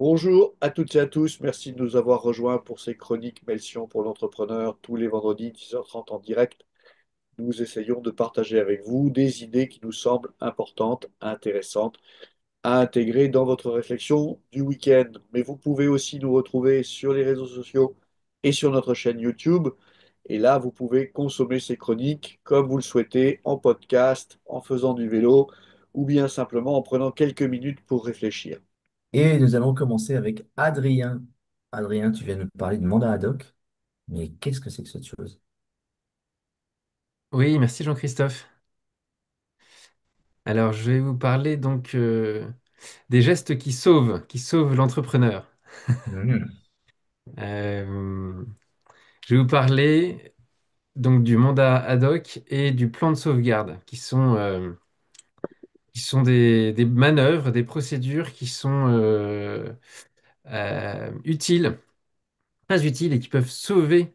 Bonjour à toutes et à tous, merci de nous avoir rejoints pour ces chroniques Melsion pour l'entrepreneur tous les vendredis 10h30 en direct. Nous essayons de partager avec vous des idées qui nous semblent importantes, intéressantes à intégrer dans votre réflexion du week-end. Mais vous pouvez aussi nous retrouver sur les réseaux sociaux et sur notre chaîne YouTube. Et là, vous pouvez consommer ces chroniques comme vous le souhaitez, en podcast, en faisant du vélo ou bien simplement en prenant quelques minutes pour réfléchir. Et nous allons commencer avec Adrien. Adrien, tu viens nous parler de mandat ad hoc, mais qu'est-ce que c'est que cette chose? Oui, merci Jean-Christophe. Alors, je vais vous parler des gestes qui sauvent l'entrepreneur. Mhm. Euh, je vais vous parler donc du mandat ad hoc et du plan de sauvegarde, qui sont des manœuvres, des procédures qui sont utiles, très utiles et qui peuvent sauver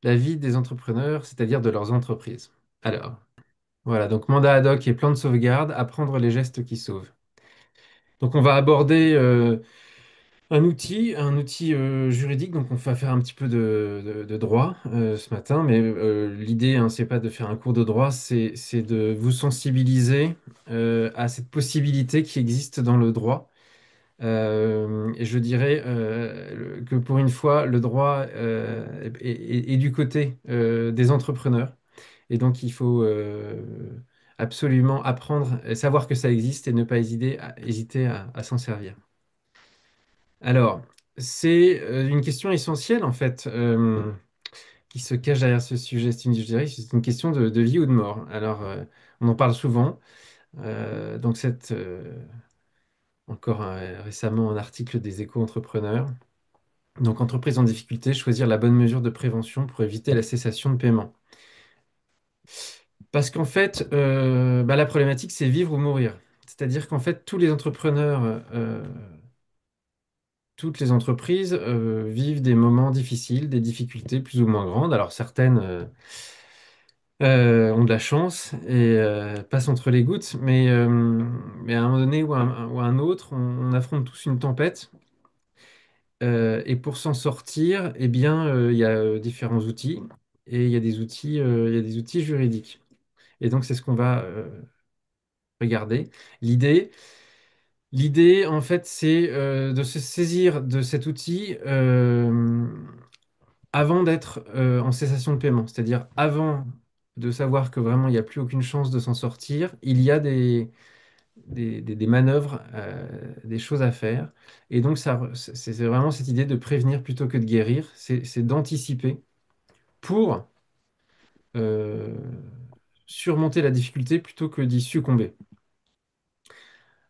la vie des entrepreneurs, c'est-à-dire de leurs entreprises. Alors, voilà, donc mandat ad hoc et plan de sauvegarde, apprendre les gestes qui sauvent. Donc, on va aborder un outil juridique, donc on va faire un petit peu de droit ce matin, mais l'idée, hein, c'est pas de faire un cours de droit, c'est de vous sensibiliser à cette possibilité qui existe dans le droit. Et je dirais que pour une fois, le droit est du côté des entrepreneurs, et donc il faut absolument apprendre, et savoir que ça existe et ne pas hésiter à s'en servir. Alors, c'est une question essentielle en fait qui se cache derrière ce sujet. Je dirais que c'est une question de vie ou de mort. Alors, on en parle souvent. Donc, encore récemment un article des Éco-entrepreneurs. Donc, entreprise en difficulté, choisir la bonne mesure de prévention pour éviter la cessation de paiement. Parce qu'en fait, la problématique, c'est vivre ou mourir. C'est-à-dire qu'en fait, tous les entrepreneurs toutes les entreprises vivent des moments difficiles, des difficultés plus ou moins grandes. Alors certaines ont de la chance et passent entre les gouttes, mais à un moment donné ou à un autre, on affronte tous une tempête. Et pour s'en sortir, eh bien, il y a différents outils et il y a des outils juridiques. Et donc c'est ce qu'on va regarder. L'idée, l'idée, en fait, c'est de se saisir de cet outil. Avant d'être en cessation de paiement, c'est-à-dire avant de savoir que vraiment il n'y a plus aucune chance de s'en sortir, il y a des manœuvres, des choses à faire. Et donc c'est vraiment cette idée de prévenir plutôt que de guérir, c'est d'anticiper pour euh, surmonter la difficulté plutôt que d'y succomber.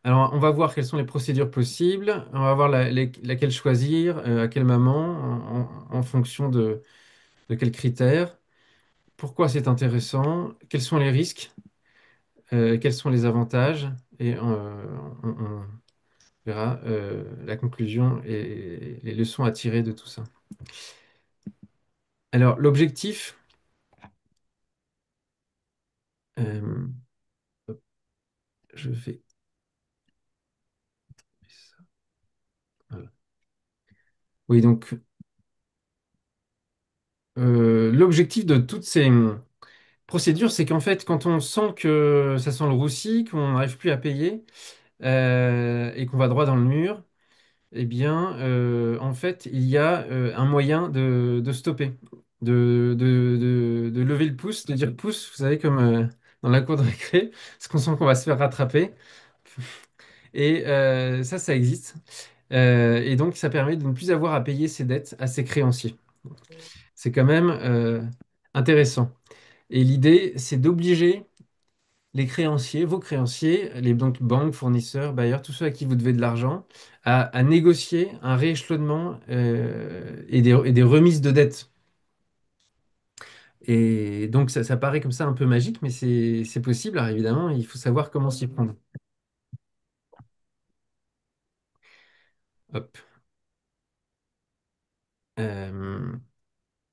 Alors on va voir quelles sont les procédures possibles, on va voir laquelle choisir, à quel moment, en fonction de quels critères. Pourquoi c'est intéressant, quels sont les risques, quels sont les avantages, et on verra la conclusion et les leçons à tirer de tout ça. Alors, l'objectif, euh, je vais... voilà. Oui, donc, l'objectif de toutes ces procédures, c'est qu'en fait, quand on sent que ça sent le roussi, qu'on n'arrive plus à payer, et qu'on va droit dans le mur, eh bien, en fait, il y a un moyen de stopper, de lever le pouce, de dire pouce, vous savez, comme dans la cour de récré, parce qu'on sent qu'on va se faire rattraper. Et ça existe. Et donc, ça permet de ne plus avoir à payer ses dettes à ses créanciers. C'est quand même intéressant. Et l'idée, c'est d'obliger les créanciers, vos créanciers, les donc banques, fournisseurs, bailleurs, tous ceux à qui vous devez de l'argent, à négocier un rééchelonnement et des remises de dettes. Et donc ça paraît comme ça un peu magique, mais c'est possible. Alors évidemment, il faut savoir comment s'y prendre. Hop.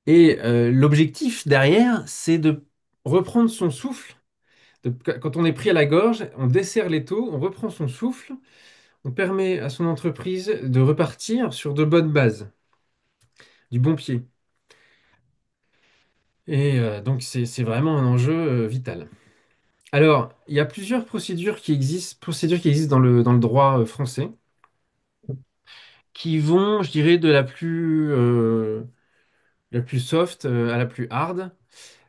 Euh, l'objectif derrière, c'est de reprendre son souffle. Quand on est pris à la gorge, on desserre les taux, on reprend son souffle, on permet à son entreprise de repartir sur de bonnes bases, du bon pied. Et donc, c'est vraiment un enjeu vital. Alors, il y a plusieurs procédures qui existent dans le droit français, qui vont, je dirais, de la plus soft à la plus hard.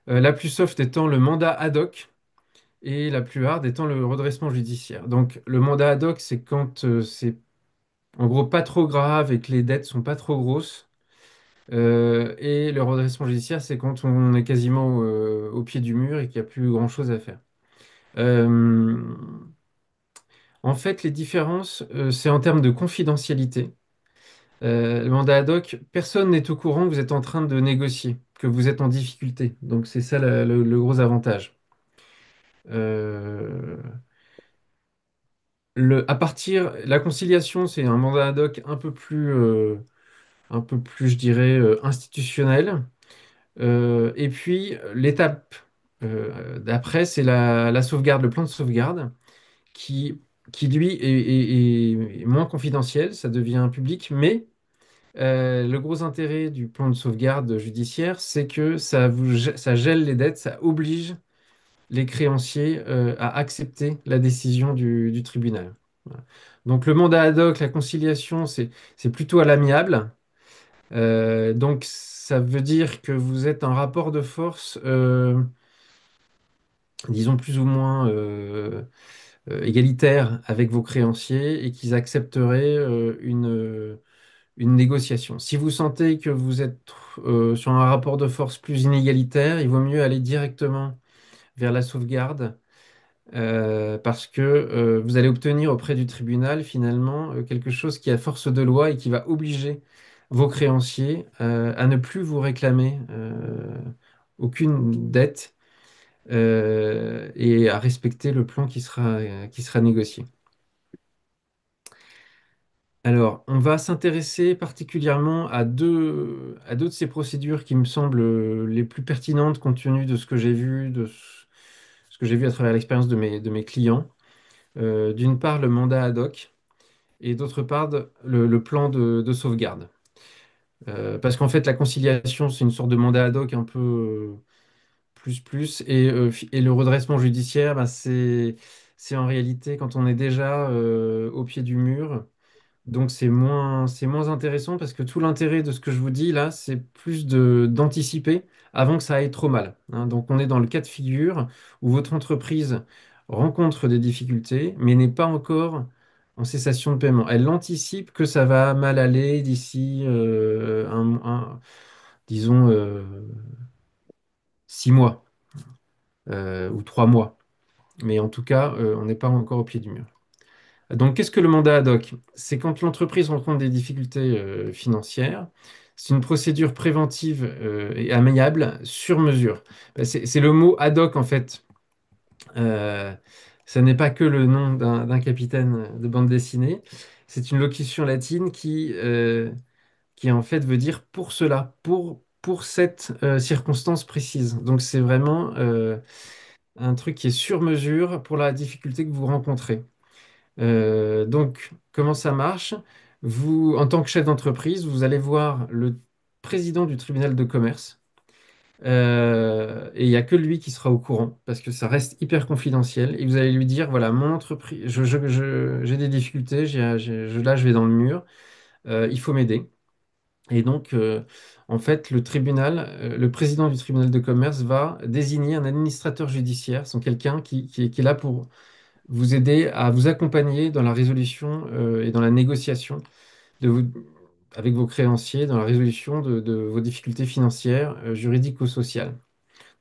La plus soft étant le mandat ad hoc et la plus hard étant le redressement judiciaire. Donc, le mandat ad hoc, c'est quand c'est en gros pas trop grave et que les dettes sont pas trop grosses. Et le redressement judiciaire, c'est quand on est quasiment au pied du mur et qu'il n'y a plus grand-chose à faire. Euh, En fait, les différences, c'est en termes de confidentialité. Le mandat ad hoc, personne n'est au courant que vous êtes en train de négocier, que vous êtes en difficulté. Donc c'est ça le gros avantage. Euh, la conciliation, c'est un mandat ad hoc un peu plus, je dirais, institutionnel. Et puis l'étape d'après, c'est la sauvegarde, le plan de sauvegarde, qui, qui lui est moins confidentiel, ça devient public, mais le gros intérêt du plan de sauvegarde judiciaire, c'est que ça gèle les dettes, ça oblige les créanciers à accepter la décision du tribunal. Voilà. Donc le mandat ad hoc, la conciliation, c'est plutôt à l'amiable. Donc ça veut dire que vous êtes en rapport de force, disons plus ou moins égalitaire avec vos créanciers et qu'ils accepteraient une négociation. Si vous sentez que vous êtes sur un rapport de force plus inégalitaire, il vaut mieux aller directement vers la sauvegarde parce que vous allez obtenir auprès du tribunal finalement quelque chose qui a force de loi et qui va obliger vos créanciers à ne plus vous réclamer aucune dette et à respecter le plan qui sera négocié. Alors, on va s'intéresser particulièrement à deux de ces procédures qui me semblent les plus pertinentes compte tenu de ce que j'ai vu, ce que j'ai vu à travers l'expérience de mes clients. D'une part, le mandat ad hoc et d'autre part, le plan de sauvegarde. Parce qu'en fait, la conciliation, c'est une sorte de mandat ad hoc un peu plus, et le redressement judiciaire, bah, c'est en réalité quand on est déjà au pied du mur. Donc c'est moins intéressant parce que tout l'intérêt de ce que je vous dis là, c'est plus d'anticiper avant que ça aille trop mal, hein. Donc on est dans le cas de figure où votre entreprise rencontre des difficultés, mais n'est pas encore en cessation de paiement. Elle anticipe que ça va mal aller d'ici, disons, 6 mois ou 3 mois. Mais en tout cas, on n'est pas encore au pied du mur. Donc, qu'est-ce que le mandat ad hoc? C'est quand l'entreprise rencontre des difficultés financières. C'est une procédure préventive et amiable sur mesure. Ben, c'est le mot ad hoc, en fait. Euh, Ça n'est pas que le nom d'un capitaine de bande dessinée. C'est une locution latine qui en fait veut dire pour cela, pour cette circonstance précise. Donc, c'est vraiment un truc qui est sur mesure pour la difficulté que vous rencontrez. Donc, comment ça marche? Vous, en tant que chef d'entreprise, vous allez voir le président du tribunal de commerce. Et il n'y a que lui qui sera au courant parce que ça reste hyper confidentiel. Et vous allez lui dire, voilà, mon entreprise, j'ai des difficultés, là je vais dans le mur, il faut m'aider. Et donc, en fait, le président du tribunal de commerce va désigner un administrateur judiciaire, c'est quelqu'un qui est là pour vous aider à vous accompagner dans la résolution et dans la négociation de vous, avec vos créanciers, dans la résolution de vos difficultés financières, juridiques ou sociales.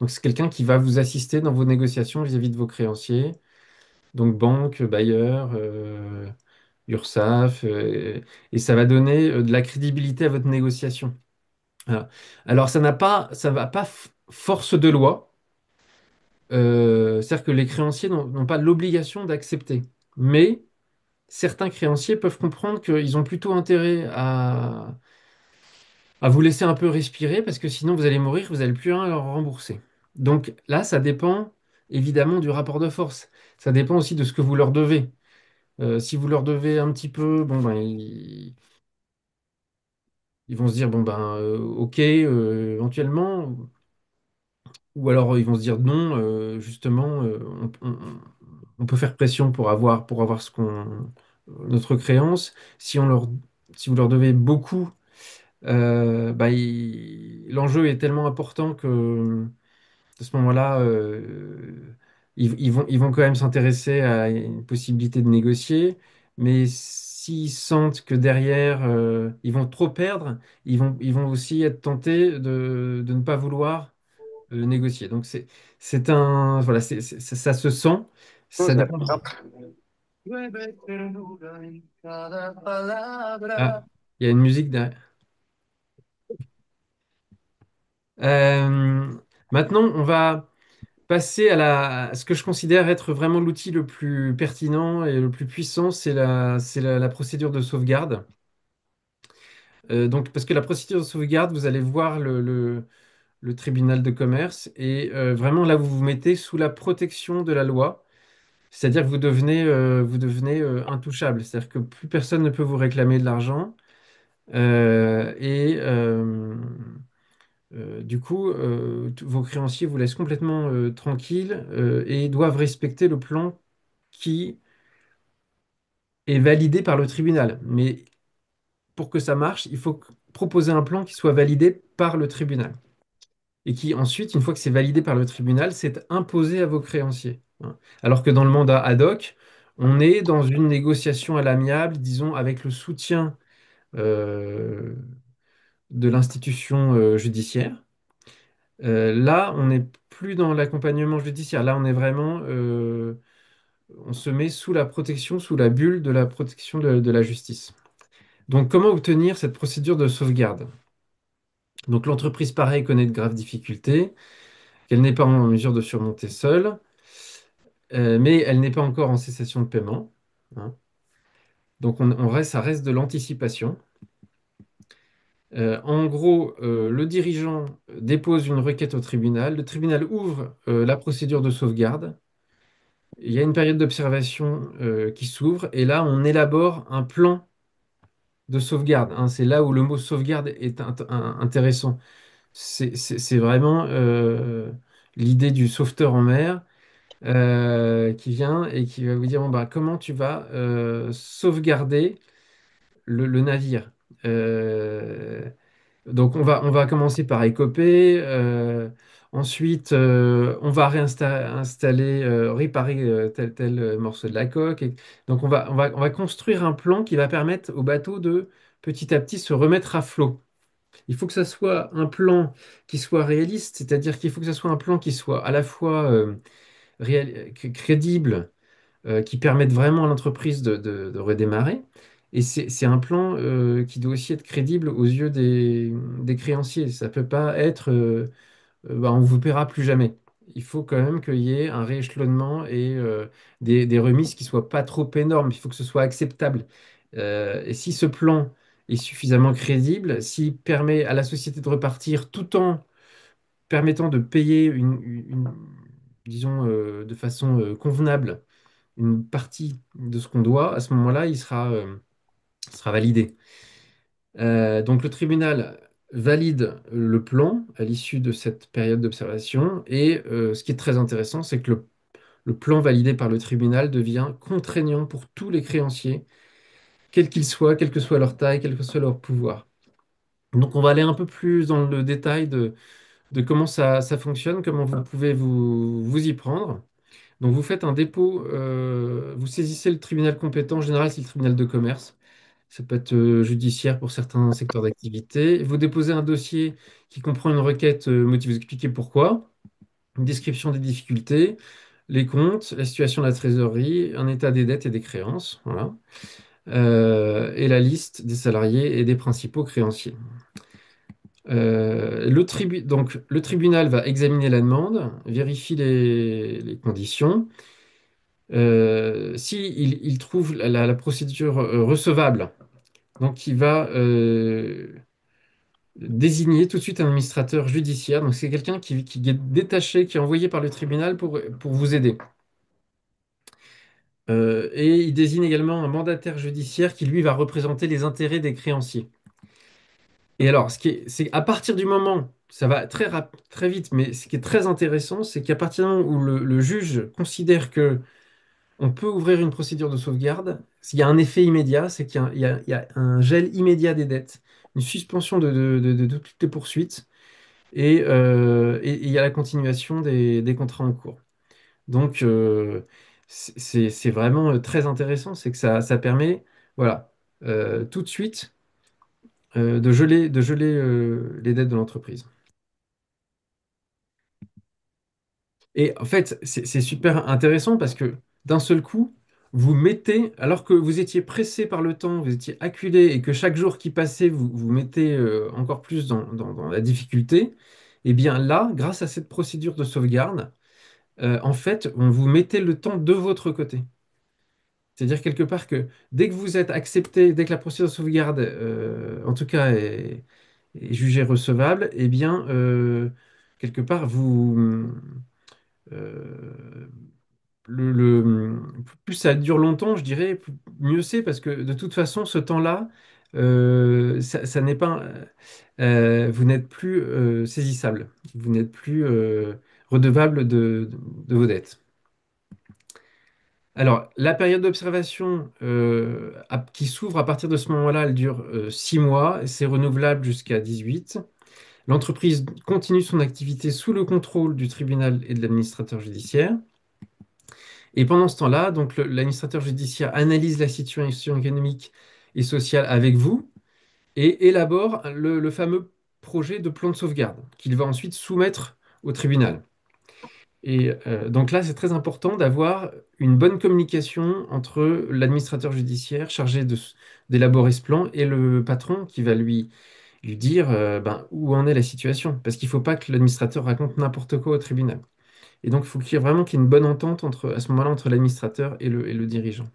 Donc, c'est quelqu'un qui va vous assister dans vos négociations vis-à-vis de vos créanciers, donc banque, bailleur, URSSAF, et ça va donner de la crédibilité à votre négociation. Voilà. Alors, ça va pas force de loi, c'est-à-dire que les créanciers n'ont pas l'obligation d'accepter. Mais certains créanciers peuvent comprendre qu'ils ont plutôt intérêt à vous laisser un peu respirer parce que sinon vous allez mourir, vous n'allez plus rien leur rembourser. Donc là, ça dépend évidemment du rapport de force. Ça dépend aussi de ce que vous leur devez. Si vous leur devez un petit peu, bon, ben, ils vont se dire, bon, ben, ok, éventuellement. Ou alors ils vont se dire non, justement, on peut faire pression pour avoir notre créance. Si on leur, si vous leur devez beaucoup, bah, l'enjeu est tellement important que à ce moment-là, ils vont quand même s'intéresser à une possibilité de négocier. Mais s'ils sentent que derrière, ils vont trop perdre, ils vont aussi être tentés de ne pas vouloir négocier. Donc c'est un voilà, ça se sent, ça Cosa. dépend. Ah, il y a une musique derrière. Euh, Maintenant, on va passer à ce que je considère être vraiment l'outil le plus pertinent et le plus puissant, c'est la procédure de sauvegarde. Donc, parce que la procédure de sauvegarde, vous allez voir le tribunal de commerce et vraiment là, vous vous mettez sous la protection de la loi. C'est-à-dire que vous devenez intouchable. C'est-à-dire que plus personne ne peut vous réclamer de l'argent. Et du coup, vos créanciers vous laissent complètement tranquille et doivent respecter le plan qui est validé par le tribunal. Mais pour que ça marche, il faut proposer un plan qui soit validé par le tribunal. Et qui ensuite, une fois que c'est validé par le tribunal, c'est imposé à vos créanciers, hein. Alors que dans le mandat ad hoc, on est dans une négociation à l'amiable, disons, avec le soutien euh, de l'institution judiciaire. Là, on n'est plus dans l'accompagnement judiciaire. Là, on est vraiment, on se met sous la protection, sous la bulle de la protection de la justice. Donc, comment obtenir cette procédure de sauvegarde? Donc, l'entreprise, pareil, connaît de graves difficultés qu'elle n'est pas en mesure de surmonter seule. Mais elle n'est pas encore en cessation de paiement, hein. Donc ça reste de l'anticipation. En gros, le dirigeant dépose une requête au tribunal, le tribunal ouvre la procédure de sauvegarde, il y a une période d'observation qui s'ouvre, et là on élabore un plan de sauvegarde, hein. C'est là où le mot sauvegarde est intéressant. C'est vraiment l'idée du sauveteur en mer qui vient et qui va vous dire, bon, bah, comment tu vas sauvegarder le navire. Euh, donc on va commencer par écoper, ensuite on va réinstaller, réparer tel morceau de la coque. Donc on va construire un plan qui va permettre au bateau de petit à petit se remettre à flot. Il faut que ça soit un plan qui soit réaliste, c'est-à-dire qu'il faut que ça soit un plan qui soit à la fois crédible, qui permettent vraiment à l'entreprise de redémarrer. Et c'est un plan qui doit aussi être crédible aux yeux des créanciers. Ça peut pas être bah, on vous paiera plus jamais. Il faut quand même qu'il y ait un rééchelonnement et des remises qui soient pas trop énormes. Il faut que ce soit acceptable. Et si ce plan est suffisamment crédible, s'il permet à la société de repartir tout en permettant de payer disons, de façon convenable une partie de ce qu'on doit, à ce moment-là, sera validé. Donc le tribunal valide le plan à l'issue de cette période d'observation et ce qui est très intéressant, c'est que le plan validé par le tribunal devient contraignant pour tous les créanciers, quels qu'ils soient, quelle que soit leur taille, quel que soit leur pouvoir. Donc on va aller un peu plus dans le détail de comment ça fonctionne, comment vous pouvez vous y prendre. Donc vous faites un dépôt, vous saisissez le tribunal compétent, en général c'est le tribunal de commerce, ça peut être judiciaire pour certains secteurs d'activité. Vous déposez un dossier qui comprend une requête motivée, vous expliquez pourquoi, une description des difficultés, les comptes, la situation de la trésorerie, un état des dettes et des créances, voilà. Et la liste des salariés et des principaux créanciers. Donc, le tribunal va examiner la demande, vérifier les conditions. Si il trouve la procédure recevable, donc il va désigner tout de suite un administrateur judiciaire. Donc c'est quelqu'un qui est détaché, qui est envoyé par le tribunal pour vous aider. Et il désigne également un mandataire judiciaire qui, lui, va représenter les intérêts des créanciers. Et alors, c'est à partir du moment, ça va très vite, mais ce qui est très intéressant, c'est qu'à partir du moment où le juge considère que on peut ouvrir une procédure de sauvegarde, s'il y a un effet immédiat, c'est qu'il y a, il y a un gel immédiat des dettes, une suspension de toutes les poursuites, et il y a la continuation des contrats en cours. Donc, c'est vraiment très intéressant, c'est que ça permet, voilà, tout de suite, de geler les dettes de l'entreprise. Et en fait, c'est super intéressant parce que d'un seul coup, vous mettez, alors que vous étiez pressé par le temps, vous étiez acculé et que chaque jour qui passait, vous mettez encore plus dans la difficulté, et bien là, grâce à cette procédure de sauvegarde, en fait, on vous mettez le temps de votre côté. C'est-à-dire quelque part que dès que vous êtes accepté, dès que la procédure de sauvegarde, en tout cas, est jugée recevable, eh bien, quelque part, euh, plus ça dure longtemps, je dirais, mieux c'est, parce que de toute façon, ce temps-là, ça n'est pas, vous n'êtes plus saisissable, vous n'êtes plus redevable de vos dettes. Alors, la période d'observation qui s'ouvre à partir de ce moment-là, elle dure 6 mois, c'est renouvelable jusqu'à 18. L'entreprise continue son activité sous le contrôle du tribunal et de l'administrateur judiciaire. Et pendant ce temps-là, donc l'administrateur judiciaire analyse la situation économique et sociale avec vous et élabore le fameux projet de plan de sauvegarde qu'il va ensuite soumettre au tribunal. Et donc là, c'est très important d'avoir une bonne communication entre l'administrateur judiciaire chargé d'élaborer ce plan et le patron qui va lui dire ben, où en est la situation. Parce qu'il ne faut pas que l'administrateur raconte n'importe quoi au tribunal. Et donc, il faut vraiment qu'il y ait une bonne entente à ce moment-là entre l'administrateur et le dirigeant.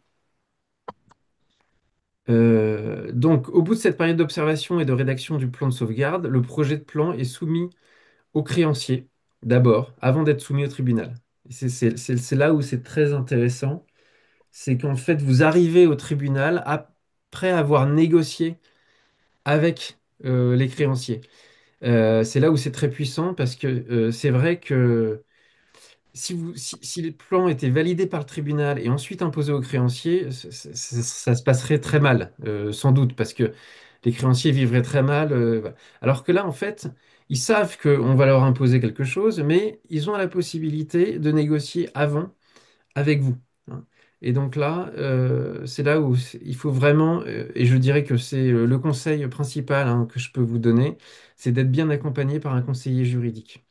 Donc, au bout de cette période d'observation et de rédaction du plan de sauvegarde, le projet de plan est soumis au créancier, d'abord, avant d'être soumis au tribunal. C'est là où c'est très intéressant, c'est qu'en fait, vous arrivez au tribunal après avoir négocié avec les créanciers. C'est là où c'est très puissant parce que c'est vrai que si le plan était validé par le tribunal et ensuite imposé aux créanciers, ça se passerait très mal, sans doute, parce que les créanciers vivraient très mal. Voilà. Alors que là, en fait, ils savent qu'on va leur imposer quelque chose, mais ils ont la possibilité de négocier avant avec vous, hein. Et donc là, c'est là où il faut vraiment, et je dirais que c'est le conseil principal, hein, que je peux vous donner, c'est d'être bien accompagné par un conseiller juridique.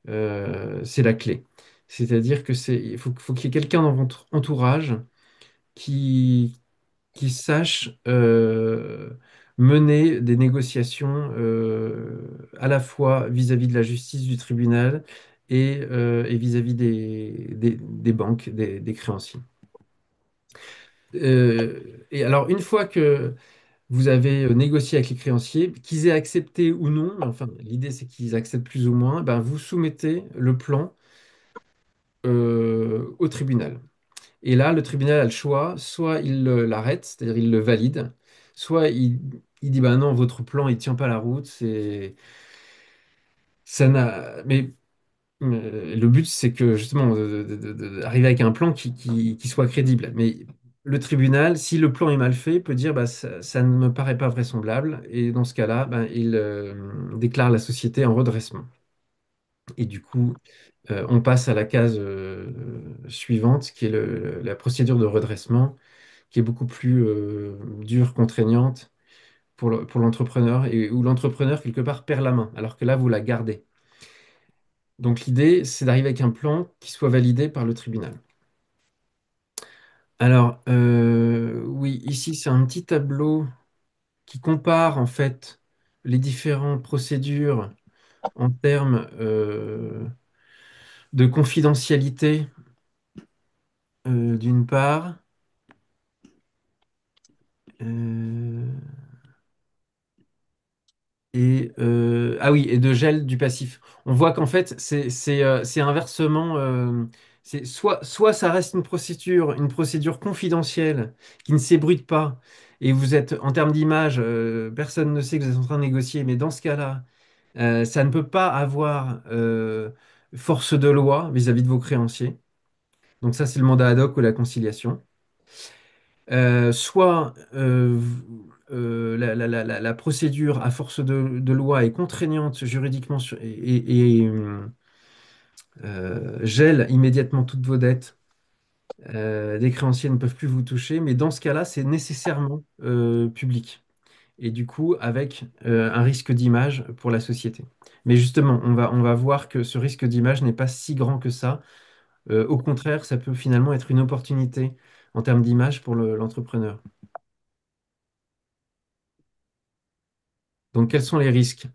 C'est la clé. C'est-à-dire il faut qu'il y ait quelqu'un dans votre entourage qui, qui sache mener des négociations à la fois vis-à-vis de la justice du tribunal et vis-à-vis des banques, des créanciers. Et alors, une fois que vous avez négocié avec les créanciers, qu'ils aient accepté ou non, mais enfin, l'idée c'est qu'ils acceptent plus ou moins, ben, vous soumettez le plan au tribunal. Et là, le tribunal a le choix, soit il l'arrête, c'est-à-dire il le valide, soit il dit, bah non, votre plan, il tient pas la route, ça n'a, mais le but, c'est que justement, d'arriver avec un plan qui soit crédible. Mais le tribunal, si le plan est mal fait, peut dire, bah, ça ne me paraît pas vraisemblable, et dans ce cas-là, bah, il déclare la société en redressement. Et du coup, on passe à la case suivante, qui est la procédure de redressement, qui est beaucoup plus dure, contraignante pour l'entrepreneur, et où l'entrepreneur, quelque part, perd la main, alors que là, vous la gardez. Donc l'idée, c'est d'arriver avec un plan qui soit validé par le tribunal. Alors, oui, ici, c'est un petit tableau qui compare, en fait, les différentes procédures en termes de confidentialité, d'une part. Euh, ah oui, et de gel du passif. On voit qu'en fait, c'est inversement. C'est soit ça reste une procédure confidentielle qui ne s'ébruite pas, et vous êtes, en termes d'image, personne ne sait que vous êtes en train de négocier, mais dans ce cas-là, ça ne peut pas avoir force de loi vis-à-vis de vos créanciers. Donc ça, c'est le mandat ad hoc ou la conciliation. Soit la procédure à force de loi est contraignante juridiquement gèle immédiatement toutes vos dettes. Les créanciers ne peuvent plus vous toucher, mais dans ce cas-là, c'est nécessairement public. Et du coup, avec un risque d'image pour la société. Mais justement, on va voir que ce risque d'image n'est pas si grand que ça. Au contraire, ça peut finalement être une opportunité en termes d'image pour l'entrepreneur. Donc, quels sont les risques?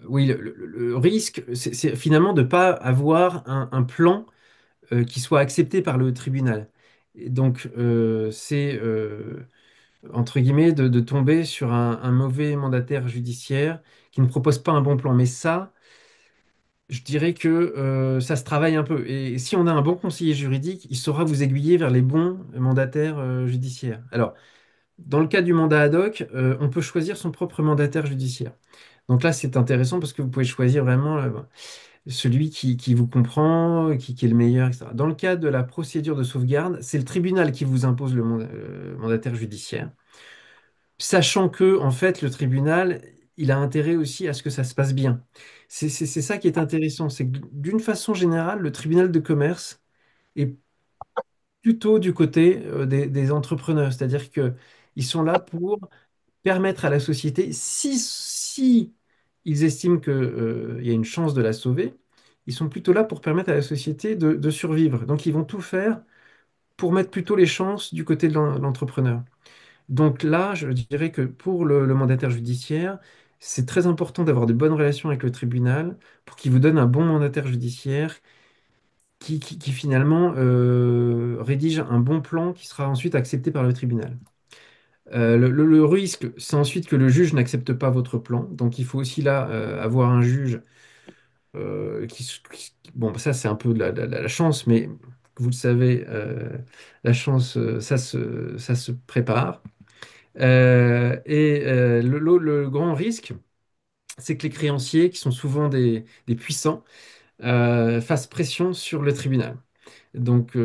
Oui, le risque, c'est finalement de ne pas avoir un plan qui soit accepté par le tribunal. Et donc, c'est, entre guillemets, de tomber sur un mauvais mandataire judiciaire qui ne propose pas un bon plan. Mais ça, je dirais que ça se travaille un peu. Et si on a un bon conseiller juridique, il saura vous aiguiller vers les bons mandataires judiciaires. Alors, dans le cas du mandat ad hoc, on peut choisir son propre mandataire judiciaire. Donc là, c'est intéressant parce que vous pouvez choisir vraiment celui qui vous comprend, qui est le meilleur, etc. Dans le cas de la procédure de sauvegarde, c'est le tribunal qui vous impose le mandataire judiciaire, sachant que, en fait, le tribunal, il a intérêt aussi à ce que ça se passe bien. C'est ça qui est intéressant, c'est que d'une façon générale, le tribunal de commerce est plutôt du côté des entrepreneurs, c'est-à-dire que ils sont là pour permettre à la société, si ils estiment qu'il y a une chance de la sauver, ils sont plutôt là pour permettre à la société de survivre. Donc ils vont tout faire pour mettre plutôt les chances du côté de l'entrepreneur. Donc là, je dirais que pour le mandataire judiciaire, c'est très important d'avoir de bonnes relations avec le tribunal pour qu'il vous donne un bon mandataire judiciaire qui finalement rédige un bon plan qui sera ensuite accepté par le tribunal. Le risque, c'est ensuite que le juge n'accepte pas votre plan. Donc il faut aussi là avoir un juge bon, ça c'est un peu de la chance, mais vous le savez, la chance, ça se prépare. Le grand risque, c'est que les créanciers, qui sont souvent des puissants, fassent pression sur le tribunal. Donc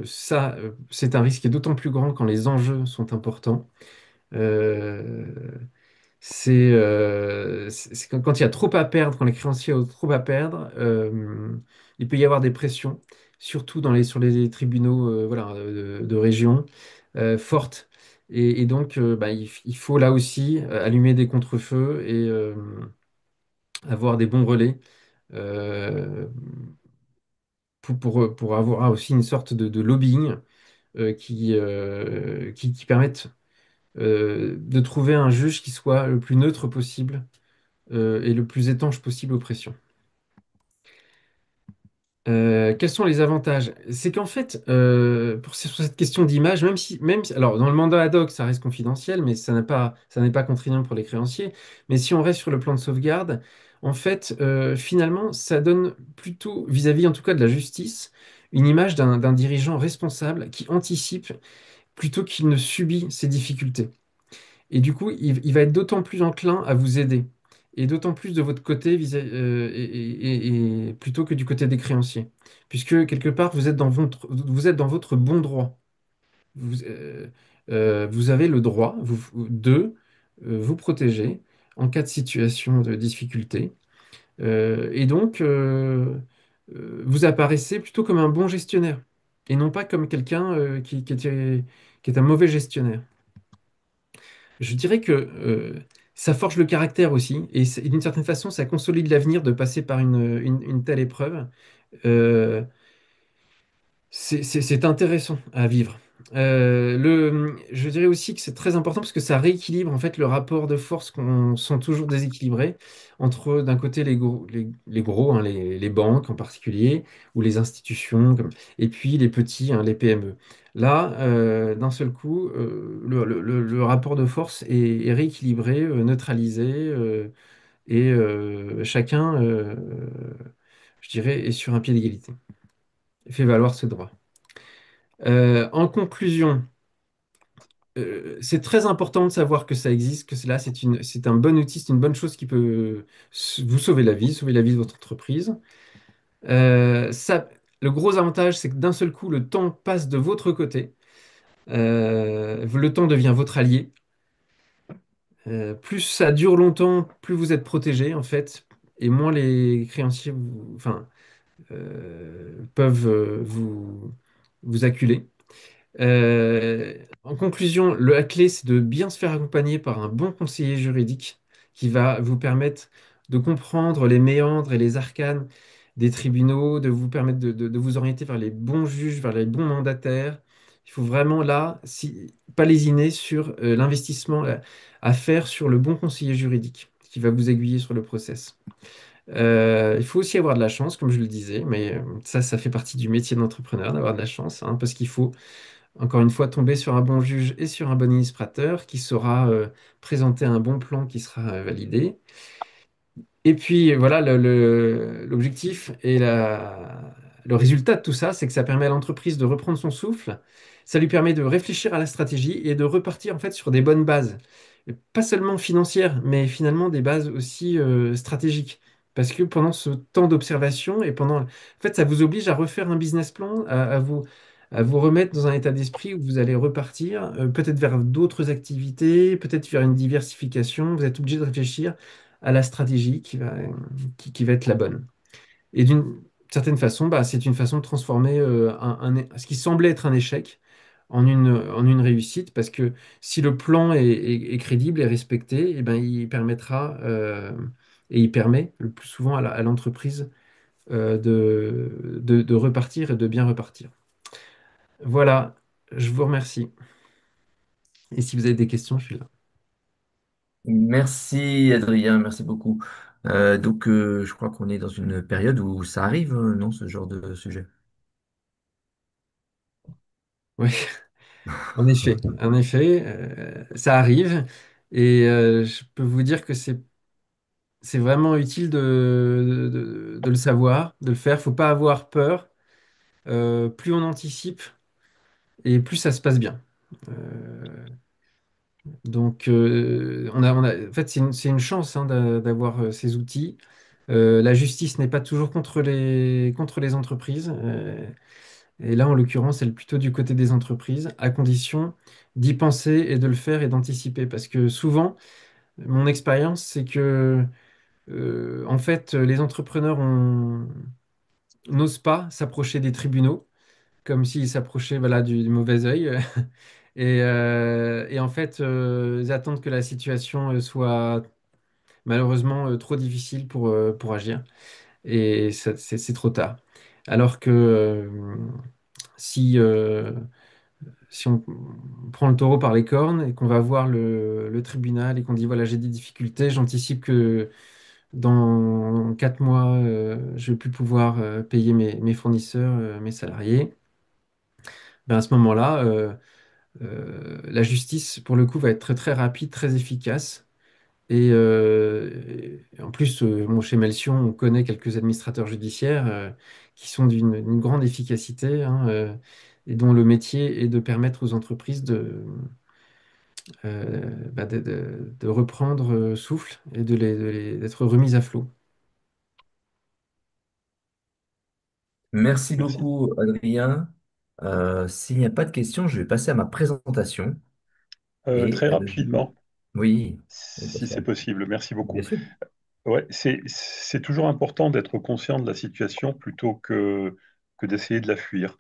ça, c'est un risque qui est d'autant plus grand quand les enjeux sont importants. Euh, c'est quand il y a trop à perdre, quand les créanciers ont trop à perdre, il peut y avoir des pressions, surtout sur les tribunaux voilà, de région fortes. Et donc, bah, il faut là aussi allumer des contre-feux et avoir des bons relais euh, pour avoir aussi une sorte de lobbying qui permette de trouver un juge qui soit le plus neutre possible et le plus étanche possible aux pressions. Quels sont les avantages? C'est qu'en fait, sur cette question d'image, alors dans le mandat ad hoc, ça reste confidentiel, mais ça n'est pas contraignant pour les créanciers. Mais si on reste sur le plan de sauvegarde, en fait, finalement, ça donne plutôt, vis-à-vis en tout cas de la justice, une image d'un dirigeant responsable qui anticipe plutôt qu'il ne subit ces difficultés. Et du coup, il va être d'autant plus enclin à vous aider. Et d'autant plus de votre côté et plutôt que du côté des créanciers. Puisque quelque part, vous êtes dans votre bon droit. Vous avez le droit de vous protéger en cas de situation de difficulté. Et donc, vous apparaissez plutôt comme un bon gestionnaire. Et non pas comme quelqu'un qui est un mauvais gestionnaire. Je dirais que ça forge le caractère aussi, et d'une certaine façon, ça consolide l'avenir de passer par une telle épreuve. Euh, c'est intéressant à vivre. Je dirais aussi que c'est très important parce que ça rééquilibre en fait le rapport de force qu'on sent toujours déséquilibré entre d'un côté les gros, hein, les banques en particulier, ou les institutions, et puis les petits, hein, les PME. Là, d'un seul coup, le rapport de force est rééquilibré, neutralisé, et chacun, je dirais, est sur un pied d'égalité. fait valoir ce droit. En conclusion, c'est très important de savoir que ça existe, que cela, c'est un bon outil, c'est une bonne chose qui peut vous sauver la vie de votre entreprise. Ça, le gros avantage, c'est que d'un seul coup, le temps passe de votre côté. Le temps devient votre allié. Plus ça dure longtemps, plus vous êtes protégé, en fait, et moins les créanciers peuvent vous acculer. En conclusion, la clé, c'est de bien se faire accompagner par un bon conseiller juridique qui va vous permettre de comprendre les méandres et les arcanes des tribunaux, de vous permettre de vous orienter vers les bons juges, vers les bons mandataires. Il faut vraiment là, pas lésiner sur l'investissement à faire sur le bon conseiller juridique qui va vous aiguiller sur le process. Il faut aussi avoir de la chance, comme je le disais, mais ça fait partie du métier d'entrepreneur, d'avoir de la chance, hein, parce qu'il faut encore une fois, tomber sur un bon juge et sur un bon administrateur qui saura présenter un bon plan qui sera validé. Et puis voilà, l'objectif et le résultat de tout ça, c'est que ça permet à l'entreprise de reprendre son souffle. Ça lui permet de réfléchir à la stratégie et de repartir en fait sur des bonnes bases. Et pas seulement financières, mais finalement des bases aussi stratégiques. Parce que pendant ce temps d'observation et pendant... En fait, ça vous oblige à refaire un business plan, à vous remettre dans un état d'esprit où vous allez repartir, peut-être vers d'autres activités, peut-être vers une diversification. Vous êtes obligé de réfléchir à la stratégie qui va être la bonne. Et d'une certaine façon, bah, c'est une façon de transformer ce qui semblait être un échec en une réussite, parce que si le plan est crédible et respecté, eh ben, il permettra, et il permet le plus souvent à l'entreprise de repartir et de bien repartir. Voilà, je vous remercie. Et si vous avez des questions, je suis là. Merci Adrien, merci beaucoup. Je crois qu'on est dans une période où ça arrive, non, ce genre de sujet. Oui, en effet, ça arrive. Et je peux vous dire que c'est vraiment utile de le savoir, de le faire. Faut pas avoir peur. Plus on anticipe et plus ça se passe bien. Euh, en fait, c'est une chance hein, d'avoir ces outils. La justice n'est pas toujours contre les entreprises. Et là, en l'occurrence, elle est plutôt du côté des entreprises, à condition d'y penser et de le faire et d'anticiper. Parce que souvent, mon expérience, c'est que en fait, les entrepreneurs n'osent pas s'approcher des tribunaux, comme s'ils s'approchaient voilà, du mauvais œil. Et en fait, ils attendent que la situation soit malheureusement trop difficile pour agir. Et c'est trop tard. Alors que si, si on prend le taureau par les cornes et qu'on va voir le tribunal et qu'on dit, voilà, j'ai des difficultés, j'anticipe que dans 4 mois, je vais plus pouvoir payer mes fournisseurs, mes salariés. Ben à ce moment-là, la justice, pour le coup, va être très très rapide, très efficace. Et en plus, chez Melchion, on connaît quelques administrateurs judiciaires qui sont d'une grande efficacité hein, et dont le métier est de permettre aux entreprises de reprendre souffle et d'être remises à flot. Merci Merci. beaucoup Adrien. S'il n'y a pas de questions, je vais passer à ma présentation. Très Du coup, rapidement, oui, on va si c'est faire- possible. Merci bien beaucoup. sûr. Ouais, c'est toujours important d'être conscient de la situation plutôt que d'essayer de la fuir.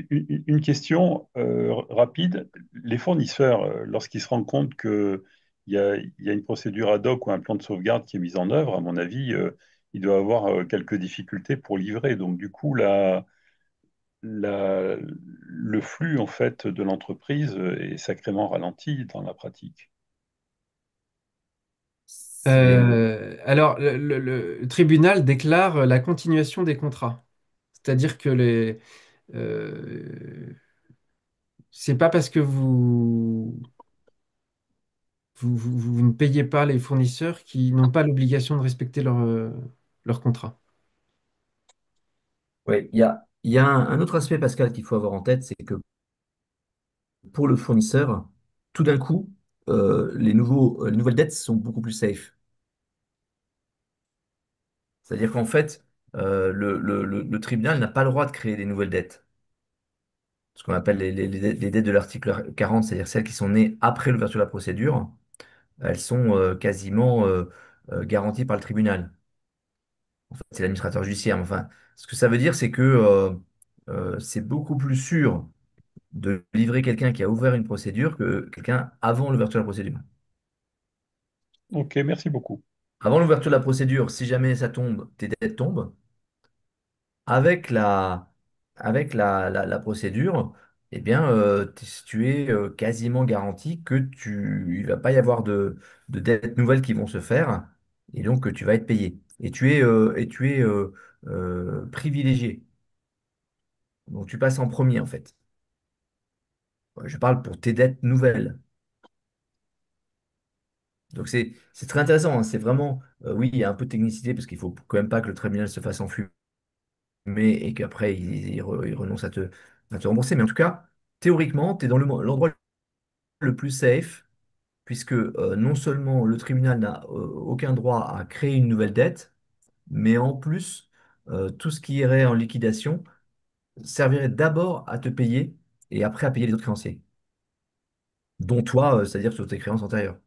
Une question rapide. Les fournisseurs, lorsqu'ils se rendent compte qu'il y a une procédure ad hoc ou un plan de sauvegarde qui est mis en œuvre, à mon avis, ils doivent avoir quelques difficultés pour livrer. Donc, du coup, le flux en fait de l'entreprise est sacrément ralenti dans la pratique. C'est Alors, le tribunal déclare la continuation des contrats. C'est-à-dire que euh, c'est pas parce que vous ne payez pas les fournisseurs qui n'ont pas l'obligation de respecter leur contrat. Ouais, Il y a un autre aspect, Pascal, qu'il faut avoir en tête, c'est que pour le fournisseur, tout d'un coup, les nouvelles dettes sont beaucoup plus safe. C'est-à-dire qu'en fait, le tribunal n'a pas le droit de créer des nouvelles dettes. Ce qu'on appelle les dettes de l'article 40, c'est-à-dire celles qui sont nées après l'ouverture de la procédure, elles sont quasiment garanties par le tribunal. En fait, c'est l'administrateur judiciaire. Enfin, ce que ça veut dire, c'est que c'est beaucoup plus sûr de livrer quelqu'un qui a ouvert une procédure que quelqu'un avant l'ouverture de la procédure. Ok, merci beaucoup. Avant l'ouverture de la procédure, si jamais ça tombe, tes dettes tombent. Avec la procédure, eh bien, tu es quasiment garanti que il va pas y avoir de dettes nouvelles qui vont se faire et donc que tu vas être payé. Et tu es privilégié. Donc tu passes en premier en fait. Je parle pour tes dettes nouvelles. Donc c'est très intéressant, hein. C'est vraiment, oui, il y a un peu de technicité parce qu'il faut quand même pas que le tribunal se fasse enfumer et qu'après il renonce à te rembourser. Mais en tout cas, théoriquement, tu es dans l'endroit le plus safe, puisque non seulement le tribunal n'a aucun droit à créer une nouvelle dette, mais en plus, tout ce qui irait en liquidation servirait d'abord à te payer et après à payer les autres créanciers, dont toi, c'est-à-dire sur tes créances antérieures.